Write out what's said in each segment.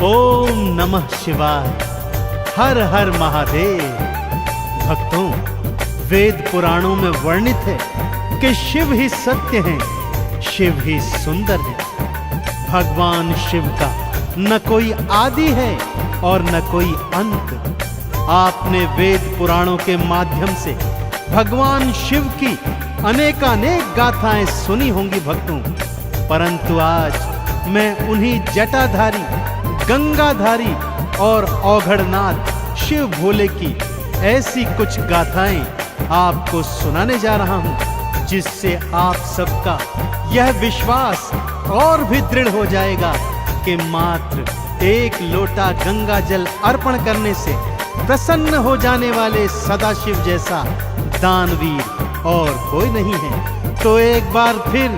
ओम नमः शिवाय। हर हर महादेव। भक्तों, वेद पुराणों में वर्णित है कि शिव ही सत्य हैं, शिव ही सुंदर है। भगवान शिव का न कोई आदि है और न कोई अंत। आपने वेद पुराणों के माध्यम से भगवान शिव की अनेकानेक गाथाएं सुनी होंगी भक्तों, परंतु आज मैं उन्हीं जटाधारी, गंगाधारी और औघड़नाथ शिव भोले की ऐसी कुछ गाथाएं आपको सुनाने जा रहा हूं, जिससे आप सबका यह विश्वास और भी दृढ़ हो जाएगा कि मात्र एक लोटा गंगा जल अर्पण करने से प्रसन्न हो जाने वाले सदाशिव जैसा दानवीर और कोई नहीं है। तो एक बार फिर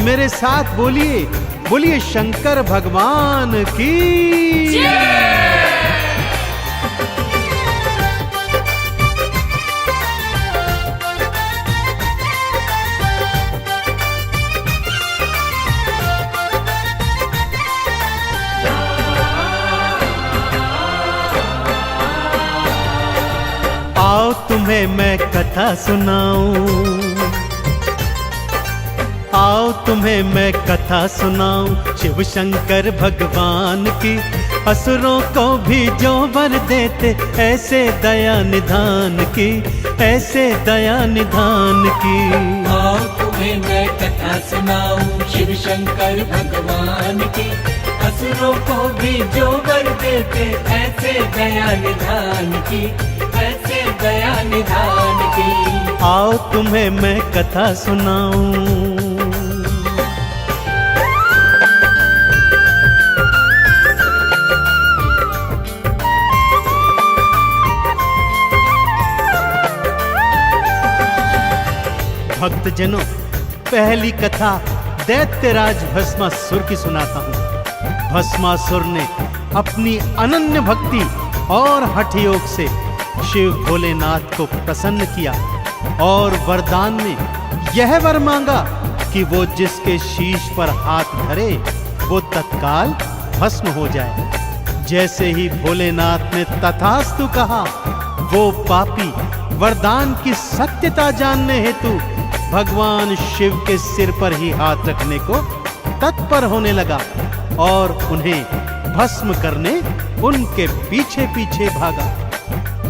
मेरे साथ बोलिए, बोलिए शंकर भगवान की। आओ तुम्हें मैं कथा सुनाऊं, आओ तुम्हें मैं कथा सुनाऊं शिव शंकर भगवान की। असुरों को भी जो वर देते ऐसे दया निधान की, ऐसे दया निधान की। आओ तुम्हें मैं कथा सुनाऊं शिव शंकर भगवान की। असुरों को भी जो वर देते ऐसे दया निधान की, ऐसे दया निधान की। आओ तुम्हें मैं कथा सुनाऊं। भक्तजनों, पहली कथा दैत्यराज भस्मासुर की सुनाता हूं। भस्मासुर ने अपनी अनन्य भक्ति और हठ योग से शिव भोलेनाथ को प्रसन्न किया और वरदान में यह वर मांगा कि वो जिसके शीश पर हाथ धरे वो तत्काल भस्म हो जाए। जैसे ही भोलेनाथ ने तथास्तु कहा, वो पापी वरदान की सत्यता जानने हेतु भगवान शिव के सिर पर ही हाथ रखने को तत्पर होने लगा और उन्हें भस्म करने उनके पीछे पीछे भागा।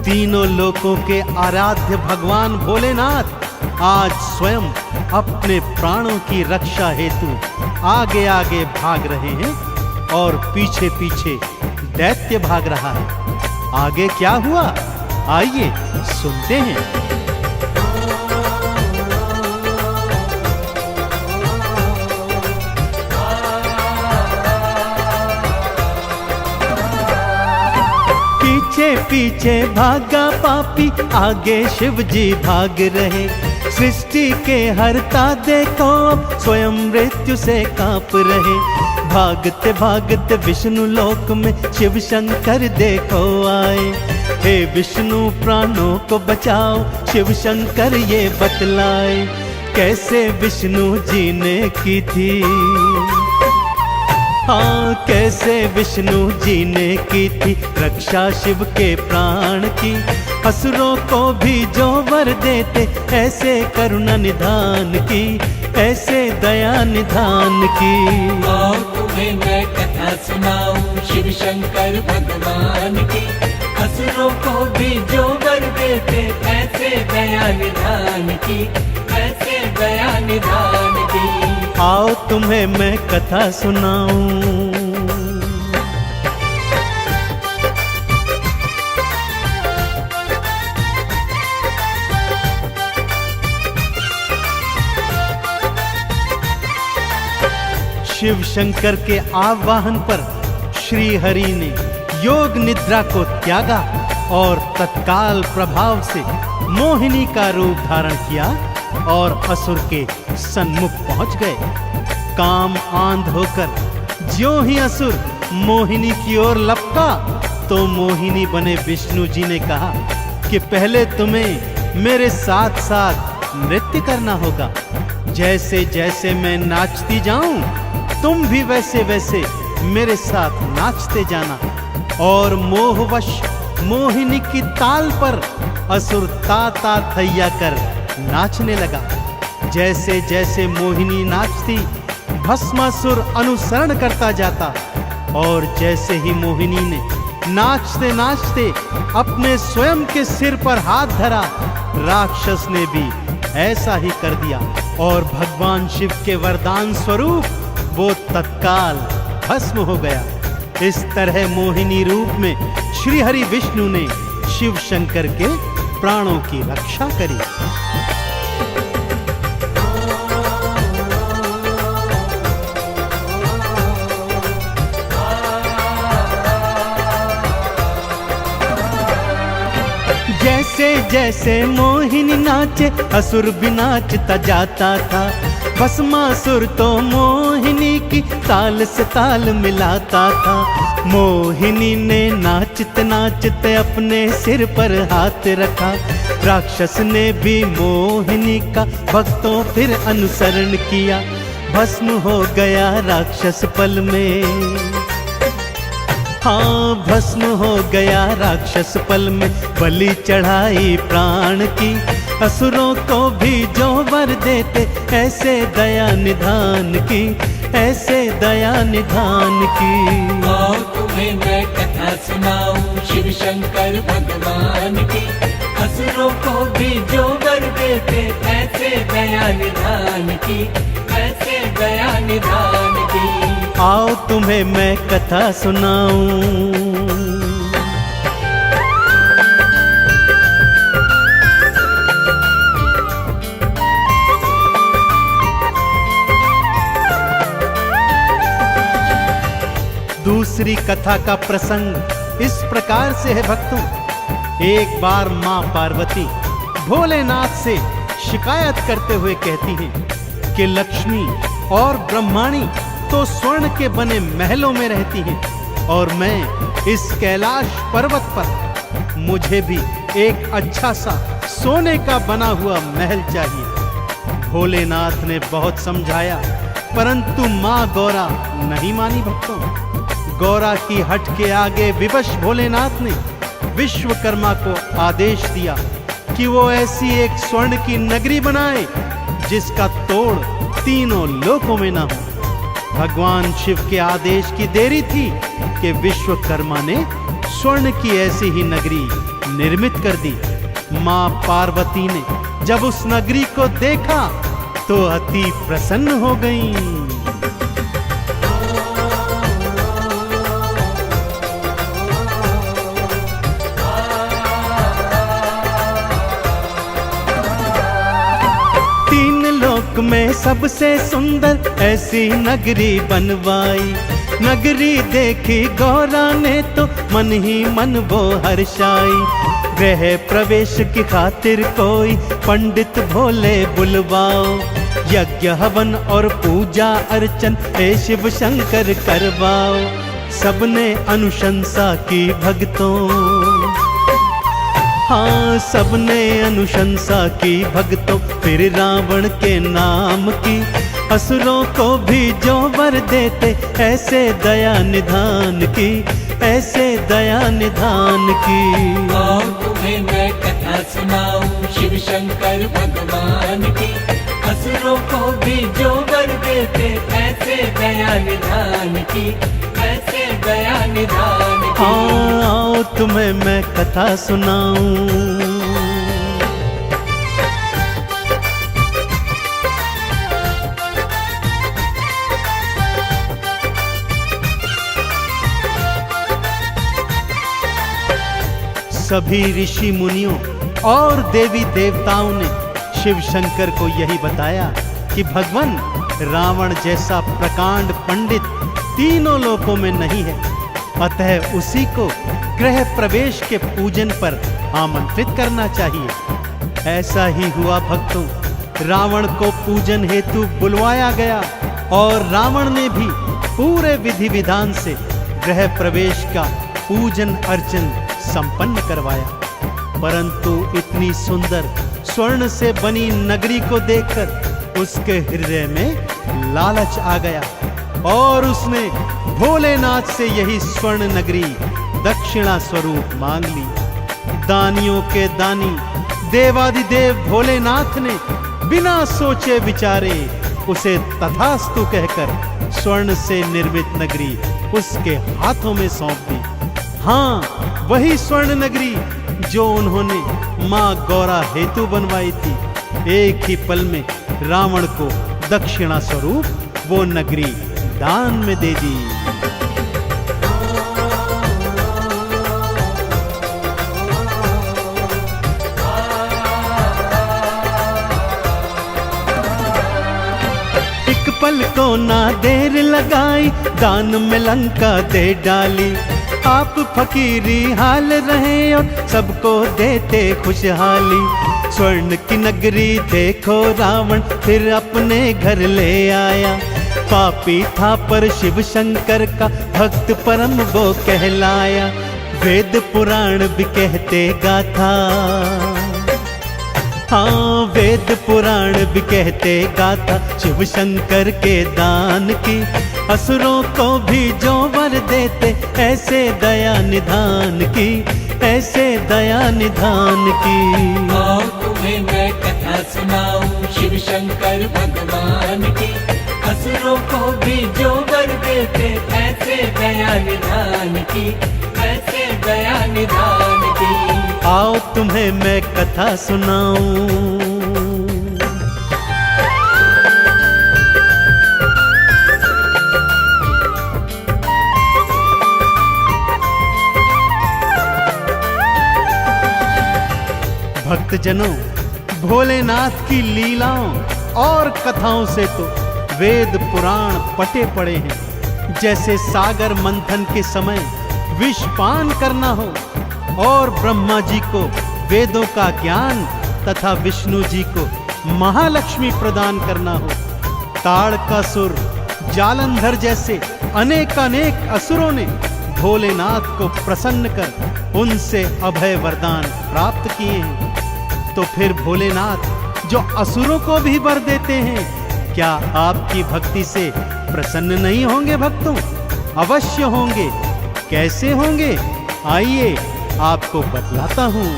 तीनों लोकों के आराध्य भगवान भोलेनाथ आज स्वयं अपने प्राणों की रक्षा हेतु आगे आगे भाग रहे हैं और पीछे पीछे दैत्य भाग रहा है। आगे क्या हुआ, आइए सुनते हैं। पीछे पीछे भागा पापी, आगे शिव जी भाग रहे। सृष्टि के हरता देखो अब स्वयं मृत्यु से कांप रहे। भागते भागते विष्णु लोक में शिव शंकर देखो आए। हे विष्णु प्राणों को बचाओ, शिव शंकर ये बतलाए। कैसे विष्णु जी ने की थी, हाँ कैसे विष्णु जी ने की थी रक्षा शिव के प्राण की। असुरों को भी जो वर देते ऐसे करुणा निधान की, ऐसे दया निधान की। आओ तुम्हें मैं कथा सुनाऊं शिव शंकर भगवान की। असुरों को भी जो वर देते ऐसे दया निधान की, ऐसे दया निधान की। आओ तुम्हें मैं कथा सुनाऊं। शिव शंकर के आवाहन पर श्री हरि ने योग निद्रा को त्यागा और तत्काल प्रभाव से मोहिनी का रूप धारण किया और असुर के सन्मुख पहुंच गए। काम आंध होकर ज्यों ही असुर मोहिनी की ओर लपका तो मोहिनी बने विष्णु जी ने कहा कि पहले तुम्हें मेरे साथ साथ नृत्य करना होगा। जैसे जैसे मैं नाचती जाऊं तुम भी वैसे वैसे मेरे साथ नाचते जाना। और मोहवश मोहिनी की ताल पर असुर ताता थैया कर नाचने लगा। जैसे जैसे मोहिनी नाचती, भस्मासुर अनुसरण करता जाता। और जैसे ही मोहिनी ने नाचते नाचते अपने स्वयं के सिर पर हाथ धरा, राक्षस ने भी ऐसा ही कर दिया और भगवान शिव के वरदान स्वरूप वो तत्काल भस्म हो गया। इस तरह मोहिनी रूप में श्री हरि विष्णु ने शिव शंकर के प्राणों की रक्षा करी। जैसे जैसे मोहिनी नाचे, असुर भी नाचता जाता था। भस्मासुर तो मोहिनी की ताल से ताल मिलाता था। मोहिनी ने नाचते नाचते अपने सिर पर हाथ रखा। राक्षस ने भी मोहिनी का भक्तों फिर अनुसरण किया। भस्म हो गया राक्षस पल में। हाँ, भस्म हो गया राक्षस पल में। बलि चढ़ाई प्राण की, असुरों को भी जो वर देते, ऐसे दया निधान की, ऐसे दया निधान की। आओ तुम्हें मैं कथा सुनाऊं शिव शंकर भगवान की। असुरों को भी जो वर देते, ऐसे दया निधान की, ऐसे दया निधान की। आओ तुम्हें मैं कथा सुनाऊं। दूसरी कथा का प्रसंग इस प्रकार से है भक्तों। एक बार मां पार्वती भोलेनाथ से शिकायत करते हुए कहती हैं कि लक्ष्मी और ब्रह्माणी तो स्वर्ण के बने महलों में रहती हैं और मैं इस कैलाश पर्वत पर, मुझे भी एक अच्छा सा सोने का बना हुआ महल चाहिए। भोलेनाथ ने बहुत समझाया, परंतु मां गौरा नहीं मानी भक्तों। गौरा की हट के आगे विवश भोलेनाथ ने विश्वकर्मा को आदेश दिया कि वो ऐसी एक स्वर्ण की नगरी बनाए जिसका तोड़ तीनों लोकों में ना हो। भगवान शिव के आदेश की देरी थी कि विश्वकर्मा ने स्वर्ण की ऐसी ही नगरी निर्मित कर दी। मां पार्वती ने जब उस नगरी को देखा तो अति प्रसन्न हो गईं। में सबसे सुंदर ऐसी नगरी बनवाई। नगरी देखी गौरा ने तो मन ही मन वो हर्षाई। गृह प्रवेश की खातिर कोई पंडित भोले बुलवाओ। यज्ञ हवन और पूजा अर्चन हे शिव शंकर करवाओ। सबने अनुशंसा की भक्तों, हाँ सबने अनुशंसा की भक्तों। फिर रावण के नाम की, असुरों को भी जो वर देते, ऐसे दया निधान की, ऐसे दया निधान की। आओ तुम्हें मैं कथा सुनाऊं शिव शंकर भगवान की। असुरों को भी जो वर देते, ऐसे दया निधान की, ऐसे दया निधान की। आओ तुम्हें मैं कथा सुनाऊं। सभी ऋषि मुनियों और देवी देवताओं ने शिव शंकर को यही बताया कि भगवान रावण जैसा प्रकांड पंडित तीनों लोकों में नहीं है, अतः उसी को गृह प्रवेश के पूजन पर आमंत्रित करना चाहिए। ऐसा ही हुआ भक्तों। रावण को पूजन हेतु बुलवाया गया और रावण ने भी पूरे विधि विधान से गृह प्रवेश का पूजन अर्चन संपन्न करवाया। परंतु इतनी सुंदर स्वर्ण से बनी नगरी को देखकर उसके हृदय में लालच आ गया और उसने भोलेनाथ से यही स्वर्ण nagरी दक्षिणा स्वरूप मांग ली। दानियों के दानी देवादिदेव भोलेनाथ ने बिना सोचे विचारे उसे तथास्तु कहकर स्वर्ण से निर्मित नगरी उसके हाथों में सौंप दी। हाँ, वही स्वर्ण नगरी जो उन्होंने मां गौरा हेतु बनवाई थी। एक ही पल में रावण को दक्षिणा स्वरूप वो नगरी दान में दे दी। एक पल को ना देर लगाई, दान में लंका दे डाली। आप फकीरी हाल रहे और सबको देते खुशहाली। स्वर्ण की नगरी देखो रावण फिर अपने घर ले आया। पापी था पर शिव शंकर का भक्त परम वो कहलाया। वेद पुराण भी कहते गाथा, हाँ वेद पुराण भी कहते गाथा शिव शंकर के दान की। असुरों को भी जो वर देते ऐसे दया निधान की, ऐसे दया निधान की। आओ तुम्हें मैं कथा सुनाऊं शिव शंकर भगवान की। असुरों को भी जो वर देते ऐसे दया निधान की, ऐसे दया निधान की। आओ तुम्हें मैं कथा सुनाऊं। भक्तजनों, भोलेनाथ की लीलाओं और कथाओं से तो वेद पुराण पटे पड़े हैं। जैसे सागर मंथन के समय विष पान करना हो और ब्रह्मा जी को वेदों का ज्ञान तथा विष्णु जी को महालक्ष्मी प्रदान करना हो। ताड़कासुर, जालंधर जैसे अनेकानेक असुरों ने भोलेनाथ को प्रसन्न कर उनसे अभय वरदान प्राप्त किए हैं। तो फिर भोलेनाथ जो असुरों को भी वर देते हैं, क्या आपकी भक्ति से प्रसन्न नहीं होंगे भक्तों? अवश्य होंगे। कैसे होंगे? आइए आपको बतलाता हूं।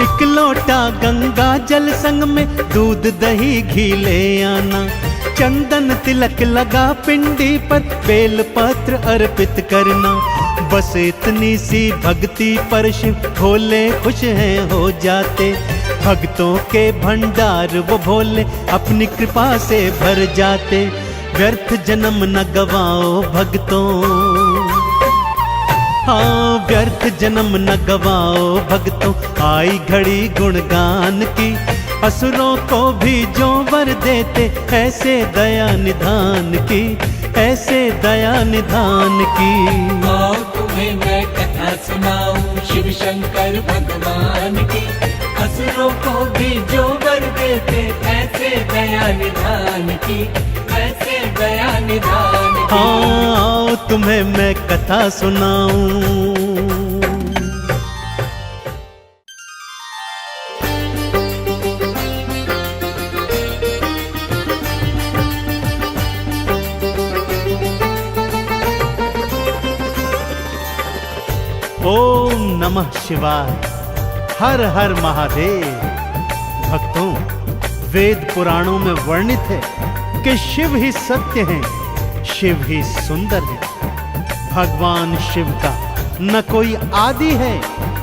एक लोटा गंगा जल संग में दूध दही घी ले आना। चंदन तिलक लगा पिंडी पर बेल पत्र अर्पित करना। बस इतनी सी भक्ति पर शिव भोले खुश हैं हो जाते। भक्तों के भंडार वो भोले अपनी कृपा से भर जाते। व्यर्थ जन्म न गवाओ भक्तों, हाँ व्यर्थ जन्म न गवाओ भक्तों। आई घड़ी गुणगान की। असुरों को भी जो वर देते ऐसे दया निधान की, ऐसे दया निधान की। आओ तुम्हें मैं कथा सुनाऊं शिव शंकर भगवान की। असुरों को भी जो वर देते ऐसे दया निधान की, ऐसे दया निधान की। हाँ आओ तुम्हें मैं कथा सुनाऊं। ओम नमः शिवाय, हर हर महादेव। भक्तों, वेद पुराणों में वर्णित है कि शिव ही सत्य हैं, शिव ही सुंदर है। भगवान शिव का न कोई आदि है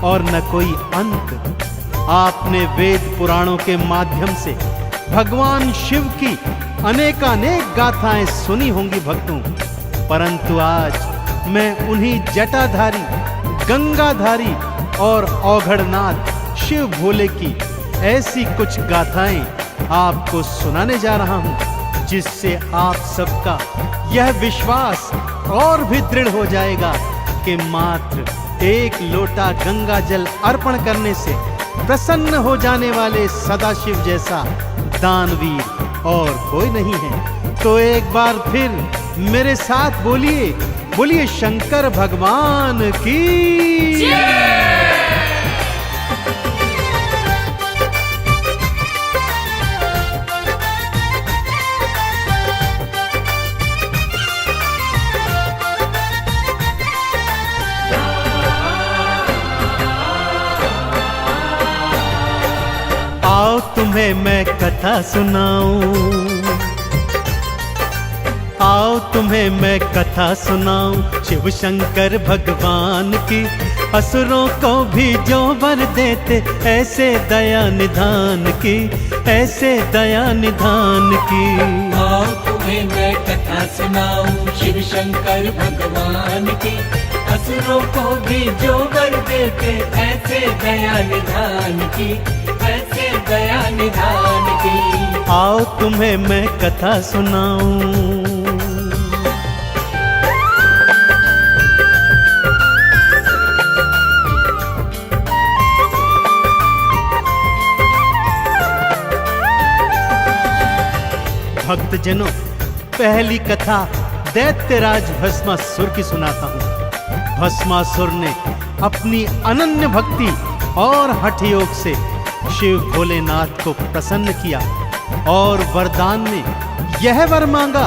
और न कोई अंत। आपने वेद पुराणों के माध्यम से भगवान शिव की अनेकानेक गाथाएं सुनी होंगी भक्तों, परंतु आज मैं उन्हीं जटाधारी, गंगाधारी और औघड़नाथ शिव भोले की ऐसी कुछ गाथाएं आपको सुनाने जा रहा हूं, जिससे आप सबका यह विश्वास और भी दृढ़ हो जाएगा कि मात्र एक लोटा गंगा जल अर्पण करने से प्रसन्न हो जाने वाले सदाशिव जैसा दानवीर और कोई नहीं है। तो एक बार फिर मेरे साथ बोलिए, बोलिए शंकर भगवान की जय। तुम्हें मैं कथा सुनाऊं, आओ तुम्हें मैं कथा सुनाऊं शिव शंकर भगवान की। असुरों को भी जो वर देते ऐसे दया निधान की, ऐसे दया निधान की। आओ तुम्हें मैं कथा सुनाऊं शिव शंकर भगवान की। असुरों को भी जो वर देते ऐसे दया निधान की, ऐसे दया निधान की। आओ तुम्हें मैं कथा सुनाऊं। भक्तजनों, पहली कथा दैत्यराज भस्मासुर की सुनाता हूँ। भस्मासुर ने अपनी अनन्य भक्ति और हठ योग से शिव भोलेनाथ को प्रसन्न किया और वरदान में यह वर मांगा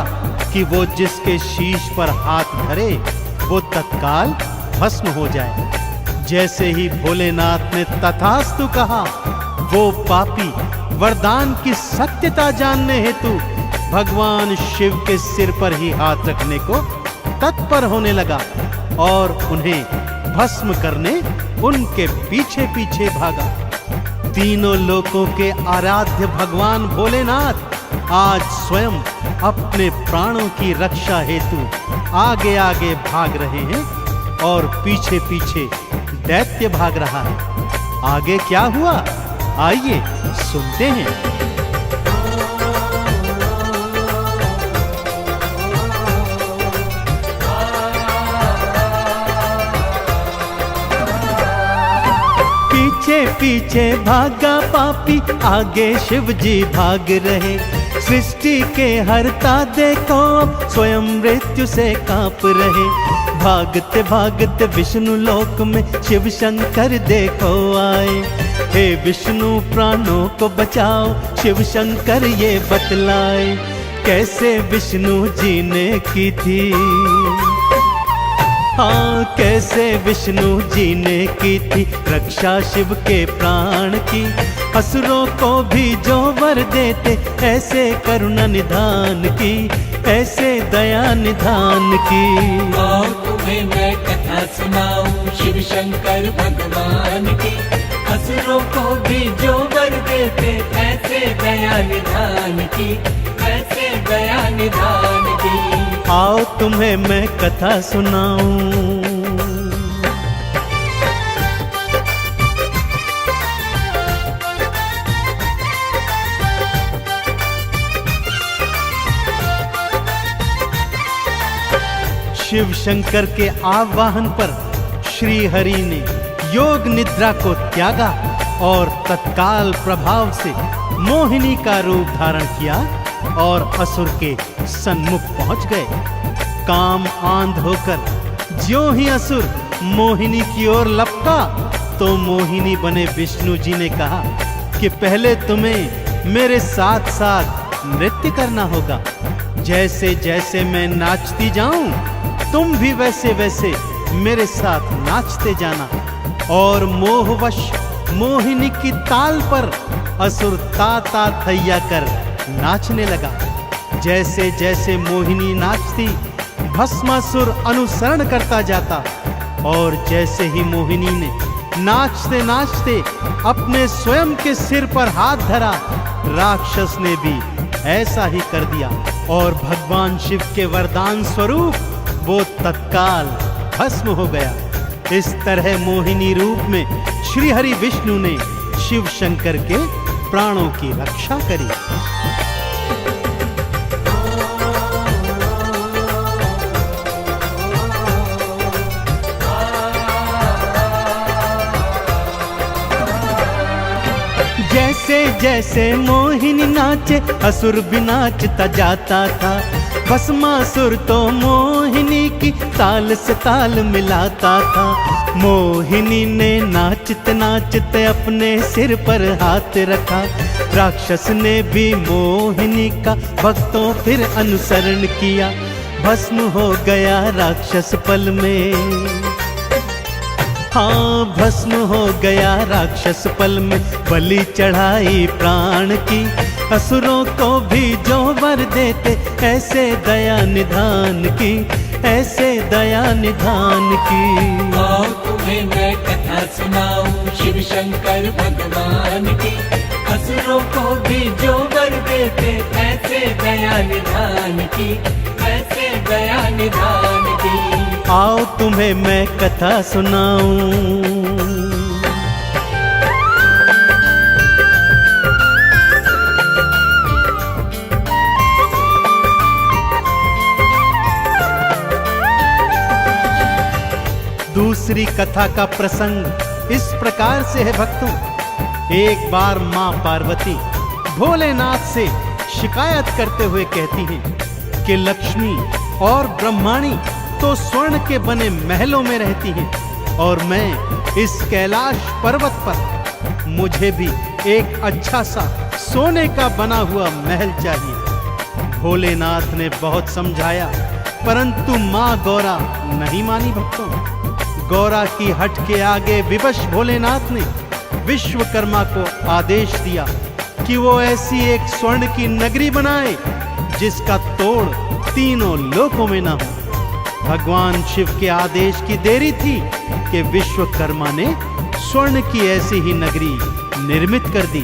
कि वो जिसके शीश पर हाथ धरे वो तत्काल भस्म हो जाए। जैसे ही भोलेनाथ ने तथास्तु कहा, वो पापी वरदान की सत्यता जानने हेतु भगवान शिव के सिर पर ही हाथ रखने को तत्पर होने लगा और उन्हें भस्म करने उनके पीछे पीछे भागा। तीनों लोकों के आराध्य भगवान भोलेनाथ आज स्वयं अपने प्राणों की रक्षा हेतु आगे आगे भाग रहे हैं और पीछे पीछे दैत्य भाग रहा है। आगे क्या हुआ, आइए सुनते हैं। पीछे पीछे भागा पापी, आगे शिव जी भाग रहे। सृष्टि के हरता देखो अब स्वयं मृत्यु से कांप रहे। भागते भागते विष्णु लोक में शिव शंकर देखो आए। हे विष्णु प्राणों को बचाओ, शिव शंकर ये बतलाए। कैसे विष्णु जी ने की थी, हाँ कैसे विष्णु जी ने की थी रक्षा शिव के प्राण की। असुरों को भी जो वर देते ऐसे करुणा निधान की, ऐसे दया निधान की। आओ तुम्हें मैं कथा सुनाऊं शिव शंकर भगवान की। असुरों को भी जो वर देते ऐसे दया निधान की, ऐसे दया निधान की। आओ तुम्हें मैं कथा सुनाऊं। शिव शंकर के आवाहन पर श्री हरि ने योग निद्रा को त्यागा और तत्काल प्रभाव से मोहिनी का रूप धारण किया और असुर के सन्मुख पहुंच गए। काम आंध होकर ज्यों ही असुर मोहिनी की ओर लपका तो मोहिनी बने विष्णु जी ने कहा कि पहले तुम्हें मेरे साथ साथ नृत्य करना होगा। जैसे जैसे मैं नाचती जाऊं तुम भी वैसे वैसे मेरे साथ नाचते जाना। और मोहवश मोहिनी की ताल पर असुर ता थैया कर नाचने लगा। जैसे जैसे मोहिनी नाचती भस्मासुर अनुसरण करता जाता और जैसे ही मोहिनी ने नाचते नाचते अपने स्वयं के सिर पर हाथ धरा, राक्षस ने भी ऐसा ही कर दिया और भगवान शिव के वरदान स्वरूप वो तत्काल भस्म हो गया। इस तरह मोहिनी रूप में श्री हरि विष्णु ने शिव शंकर के प्राणों की रक्षा करी। जैसे जैसे मोहिनी नाचे असुर भी नाचता जाता था। भस्मासुर तो मोहिनी की ताल से ताल मिलाता था। मोहिनी ने नाचते नाचते अपने सिर पर हाथ रखा। राक्षस ने भी मोहिनी का भक्तों फिर अनुसरण किया। भस्म हो गया राक्षस पल में। हाँ, भस्म हो गया राक्षस पल में, बलि चढ़ाई प्राण की। असुरों को भी जो वर देते, ऐसे दया निधान की, ऐसे दया निधान की। आओ तुम्हें मैं कथा सुनाऊं शिव शंकर भगवान की। असुरों को भी जो वर देते, ऐसे दया निधान की, ऐसे दया निधान की। आओ तुम्हें मैं कथा सुनाऊं। दूसरी कथा का प्रसंग इस प्रकार से है भक्तों। एक बार मां पार्वती भोलेनाथ से शिकायत करते हुए कहती हैं कि लक्ष्मी और ब्रह्माणी तो स्वर्ण के बने महलों में रहती हैं और मैं इस कैलाश पर्वत पर, मुझे भी एक अच्छा सा सोने का बना हुआ महल चाहिए। भोलेनाथ ने बहुत समझाया, परंतु मां गौरा नहीं मानी भक्तों। गौरा की हट के आगे विवश भोलेनाथ ने विश्वकर्मा को आदेश दिया कि वो ऐसी एक स्वर्ण की नगरी बनाए जिसका तोड़ तीनों लोकों में ना हो। भगवान शिव के आदेश की देरी थी कि विश्वकर्मा ने स्वर्ण की ऐसी ही नगरी निर्मित कर दी।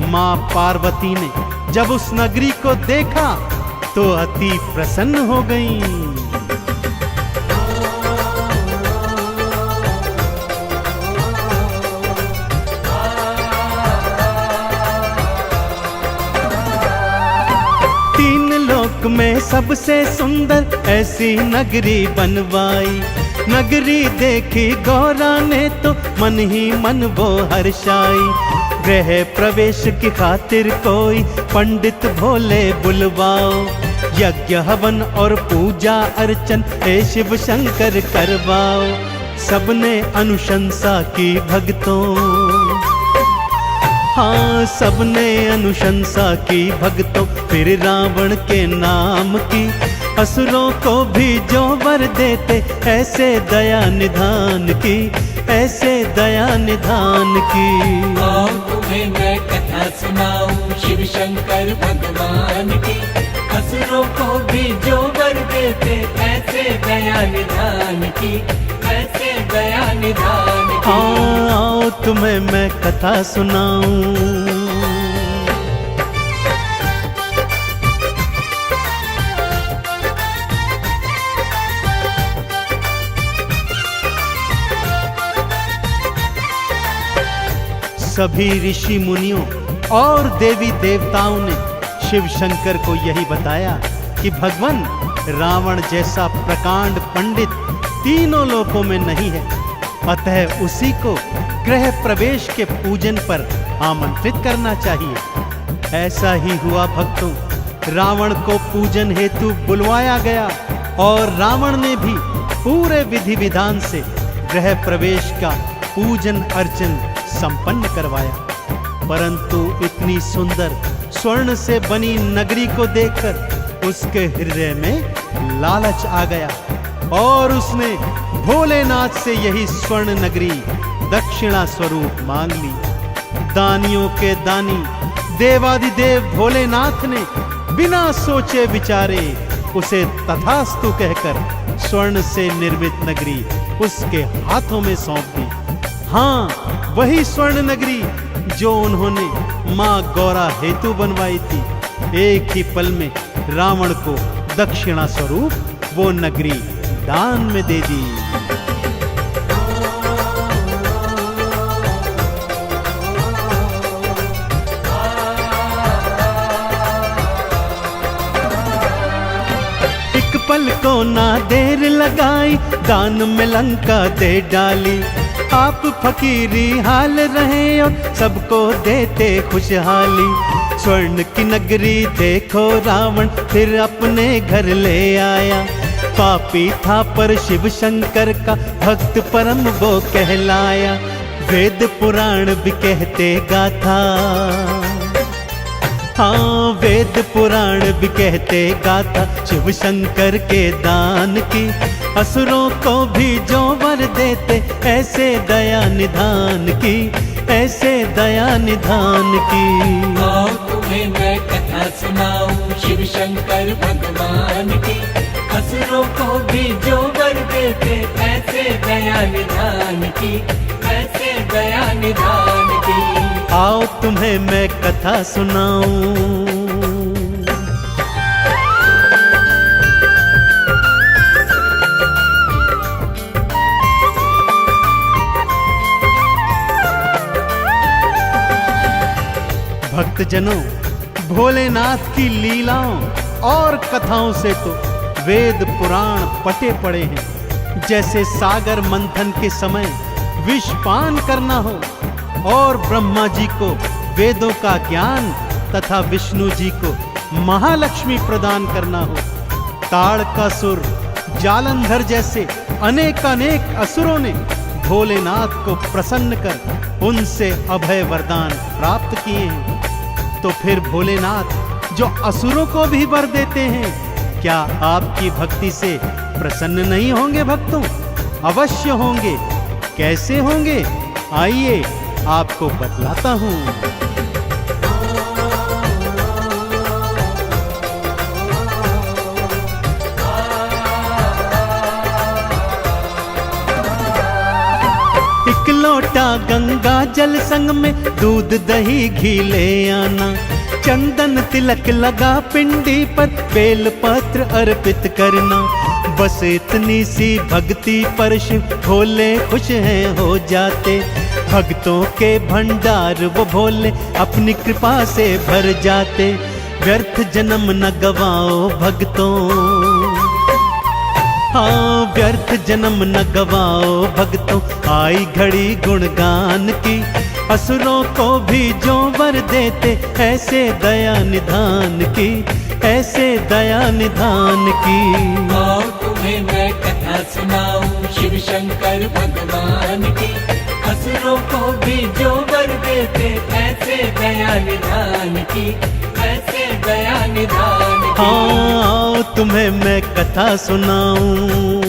मां पार्वती ने जब उस नगरी को देखा तो अति प्रसन्न हो गईं। में सबसे सुंदर ऐसी नगरी बनवाई। नगरी देखी गौरा ने तो मन ही मन वो हर्षाई। गृह प्रवेश की खातिर कोई पंडित भोले बुलवाओ। यज्ञ हवन और पूजा अर्चन हे शिव शंकर करवाओ। सबने अनुशंसा की भक्तों, हाँ सबने अनुशंसा की भक्तों। फिर रावण के नाम की असुरों को भी जो वर देते, ऐसे दया निधान की, ऐसे दया निधान की। आओ तुम्हें मैं कथा सुनाऊं शिव शंकर भगवान की। असुरों को भी जो वर देते, ऐसे दया निधान की, ऐसे दया निधान की। आओ तुम्हें मैं कथा सुनाऊं। सभी ऋषि मुनियों और देवी देवताओं ने शिव शंकर को यही बताया कि भगवान रावण जैसा प्रकांड पंडित तीनों लोकों में नहीं है, अतः उसी को गृह प्रवेश के पूजन पर आमंत्रित करना चाहिए। ऐसा ही हुआ भक्तों। रावण को पूजन हेतु बुलवाया गया और रावण ने भी पूरे विधि विधान से गृह प्रवेश का पूजन अर्चन संपन्न करवाया। परंतु इतनी सुंदर स्वर्ण से बनी नगरी को देखकर उसके हृदय में लालच आ गया और उसने भोलेनाथ से यही स्वर्ण नगरी दक्षिणा स्वरूप मांग ली। दानियों के दानी देवादिदेव भोलेनाथ ने बिना सोचे विचारे उसे तथास्तु कहकर स्वर्ण से निर्मित नगरी उसके हाथों में सौंप दी। हाँ, वही स्वर्ण नगरी जो उन्होंने मां गौरा हेतु बनवाई थी। एक ही पल में रावण को दक्षिणा स्वरूप वो नगरी दान में दे दी। एक पल को ना देर लगाई, दान में लंका दे डाली। आप फकीरी हाल रहे और सबको देते खुशहाली। स्वर्ण की नगरी देखो रावण फिर अपने घर ले आया। पापी था पर शिव शंकर का भक्त परम वो कहलाया। वेद पुराण भी कहते गाथा, हाँ, वेद पुराण भी कहते गाथा शिव शंकर के दान की, असुरों को भी जो वर देते ऐसे दया निधान की, ऐसे दया निधान की। आओ तुम्हें मैं कथा सुनाऊं शिव शंकर भगवान की, असुरों को भी जो वर देते ऐसे दया निधान की, ऐसे दया निधान की। आओ तुम्हें मैं कथा सुनाऊं। भक्तजनों, भोलेनाथ की लीलाओं और कथाओं से तो वेद पुराण पटे पड़े हैं। जैसे सागर मंथन के समय विषपान करना हो और ब्रह्मा जी को वेदों का ज्ञान तथा विष्णु जी को महालक्ष्मी प्रदान करना हो। ताड़कासुर, जालंधर जैसे अनेक असुरों ने भोलेनाथ को प्रसन्न कर उनसे अभय वरदान प्राप्त किए हैं। तो फिर भोलेनाथ जो असुरों को भी वर देते हैं, क्या आपकी भक्ति से प्रसन्न नहीं होंगे भक्तों? अवश्य होंगे। कैसे होंगे? आइए आपको बतलाता हूं। एक लोटा गंगा जल संग में दूध दही घी ले आना, चंदन तिलक लगा पिंडी पर बेल पत्र अर्पित करना। बस इतनी सी भक्ति पर शिव भोले खुश हैं हो जाते, भक्तों के भंडार वो भोले अपनी कृपा से भर जाते। व्यर्थ जन्म न गवाओ भक्तों, हाँ व्यर्थ जन्म न गवाओ भक्तों, आई घड़ी गुणगान की, असुरों को भी जो वर देते ऐसे दया निधान की, ऐसे दया निधान की। आओ तुम्हें मैं कथा सुनाऊं शिव शंकर भगवान की, असुरों को भी जो वर देते ऐसे दया निधान की, ऐसे दया निधान की। हाँ, तुम्हें मैं कथा सुनाऊं।